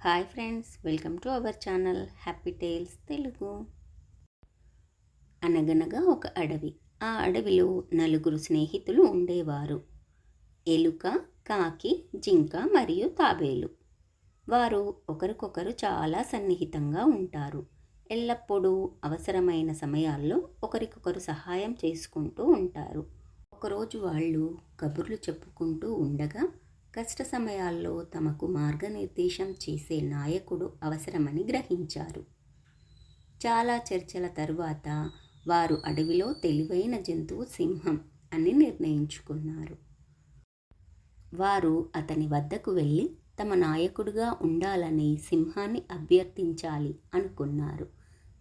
Hi friends, welcome to our channel happy tales Telugu. అనగనగా ఒక అడవి. ఆ అడవిలో నలుగురు స్నేహితులు ఉండేవారు. ఎలుక, కాకి, జింక మరియు తాబేలు. వారు ఒకరికొకరు చాలా సన్నిహితంగా ఉంటారు. ఎల్లప్పుడూ అవసరమైన సమయాల్లో ఒకరికొకరు సహాయం చేసుకుంటూ ఉంటారు. ఒకరోజు వాళ్ళు కబుర్లు చెప్పుకుంటూ ఉండగా కష్ట సమయాల్లో తమకు మార్గనిర్దేశం చేసే నాయకుడు అవసరమని గ్రహించారు. చాలా చర్చల తరువాత వారు అడవిలో తెలివైన జంతువు సింహం అని నిర్ణయించుకున్నారు. వారు అతని వద్దకు వెళ్ళి తమ నాయకుడిగా ఉండాలని సింహాన్ని అభ్యర్థించాలి అనుకున్నారు.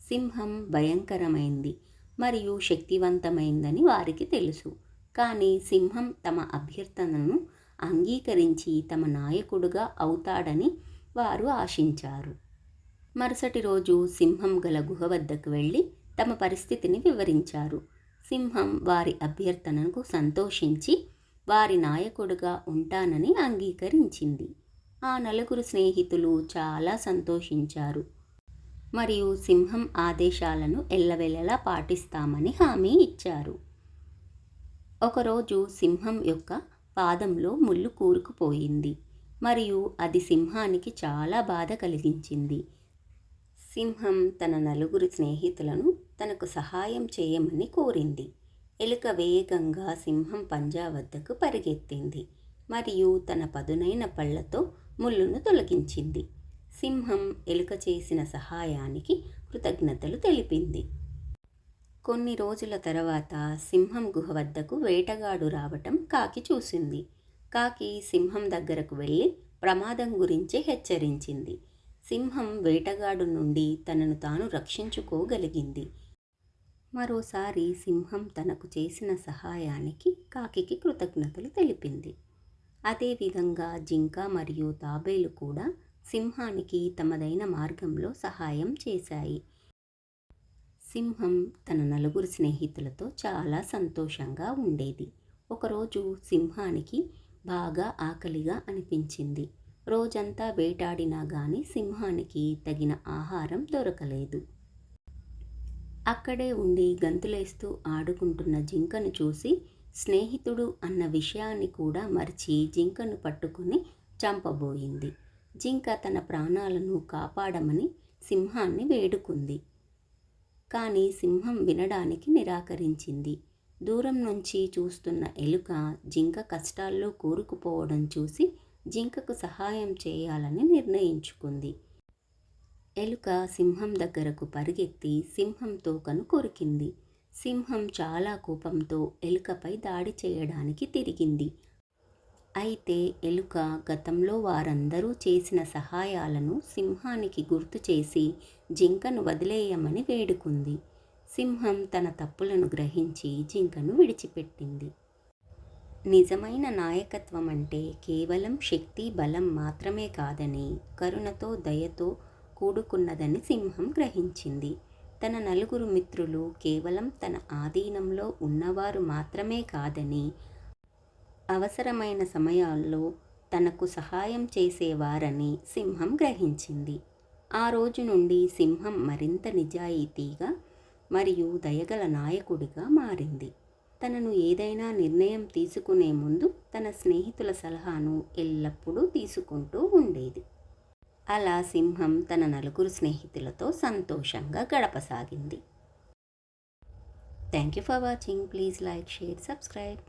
సింహం భయంకరమైంది మరియు శక్తివంతమైందని వారికి తెలుసు. కానీ సింహం తమ అభ్యర్థనను అంగీకరించి తమ నాయకుడుగా అవుతాడని వారు ఆశించారు. మరుసటి రోజు సింహం గల గుహ వద్దకు వెళ్ళి తమ పరిస్థితిని వివరించారు. సింహం వారి అభ్యర్థనకు సంతోషించి వారి నాయకుడుగా ఉంటానని అంగీకరించింది. ఆ నలుగురు స్నేహితులు చాలా సంతోషించారు మరియు సింహం ఆదేశాలను ఎల్లవెల్లలా పాటిస్తామని హామీ ఇచ్చారు. ఒకరోజు సింహం యొక్క పాదంలో ముళ్ళు కూరుకుపోయింది మరియు అది సింహానికి చాలా బాధ కలిగించింది. సింహం తన నలుగురు స్నేహితులను తనకు సహాయం చేయమని కోరింది. ఎలుక వేగంగా సింహం పంజా వద్దకు పరిగెత్తింది మరియు తన పదునైన పళ్ళతో ముళ్ళును తొలగించింది. సింహం ఎలుక చేసిన సహాయానికి కృతజ్ఞతలు తెలిపింది. కొన్ని రోజుల తర్వాత సింహం గుహ వద్దకు వేటగాడు రావటం కాకి చూసింది. కాకి సింహం దగ్గరకు వెళ్ళి ప్రమాదం గురించి హెచ్చరించింది. సింహం వేటగాడు నుండి తనను తాను రక్షించుకోగలిగింది. మరోసారి సింహం తనకు చేసిన సహాయానికి కాకికి కృతజ్ఞతలు తెలిపింది. అదేవిధంగా జింక మరియు తాబేలు కూడా సింహానికి తమదైన మార్గంలో సహాయం చేశాయి. సింహం తన నలుగురు స్నేహితులతో చాలా సంతోషంగా ఉండేది. ఒకరోజు సింహానికి బాగా ఆకలిగా అనిపించింది. రోజంతా వేటాడినా గాని సింహానికి తగిన ఆహారం దొరకలేదు. అక్కడే ఉండి గంతులేస్తూ ఆడుకుంటున్న జింకను చూసి స్నేహితుడు అన్న విషయాన్ని కూడా మర్చి జింకను పట్టుకుని చంపబోయింది. జింక తన ప్రాణాలను కాపాడమని సింహాన్ని వేడుకుంది. కానీ సింహం వినడానికి నిరాకరించింది. దూరం నుంచి చూస్తున్న ఎలుక జింక కష్టాల్లో కూరుకుపోవడం చూసి జింకకు సహాయం చేయాలని నిర్ణయించుకుంది. ఎలుక సింహం దగ్గరకు పరిగెత్తి సింహం తోకను కొరికింది. సింహం చాలా కోపంతో ఎలుకపై దాడి చేయడానికి తిరిగింది. అయితే ఎలుక గతంలో వారందరూ చేసిన సహాయాలను సింహానికి గుర్తు చేసి జింకను వదిలేయమని వేడుకుంది. సింహం తన తప్పులను గ్రహించి జింకను విడిచిపెట్టింది. నిజమైన నాయకత్వం అంటే కేవలం శక్తి, బలం మాత్రమే కాదని, కరుణతో, దయతో కూడుకున్నదని సింహం గ్రహించింది. తన నలుగురు మిత్రులు కేవలం తన ఆధీనంలో ఉన్నవారు మాత్రమే కాదని, అవసరమైన సమయాల్లో తనకు సహాయం చేసేవారని సింహం గ్రహించింది. ఆ రోజు నుండి సింహం మరింత నిజాయితీగా మరియు దయగల నాయకుడిగా మారింది. తనను ఏదైనా నిర్ణయం తీసుకునే ముందు తన స్నేహితుల సలహాను ఎల్లప్పుడూ తీసుకుంటూ ఉండేది. అలా సింహం తన నలుగురు స్నేహితులతో సంతోషంగా గడపసాగింది. Thank you for watching. Please like, share, subscribe.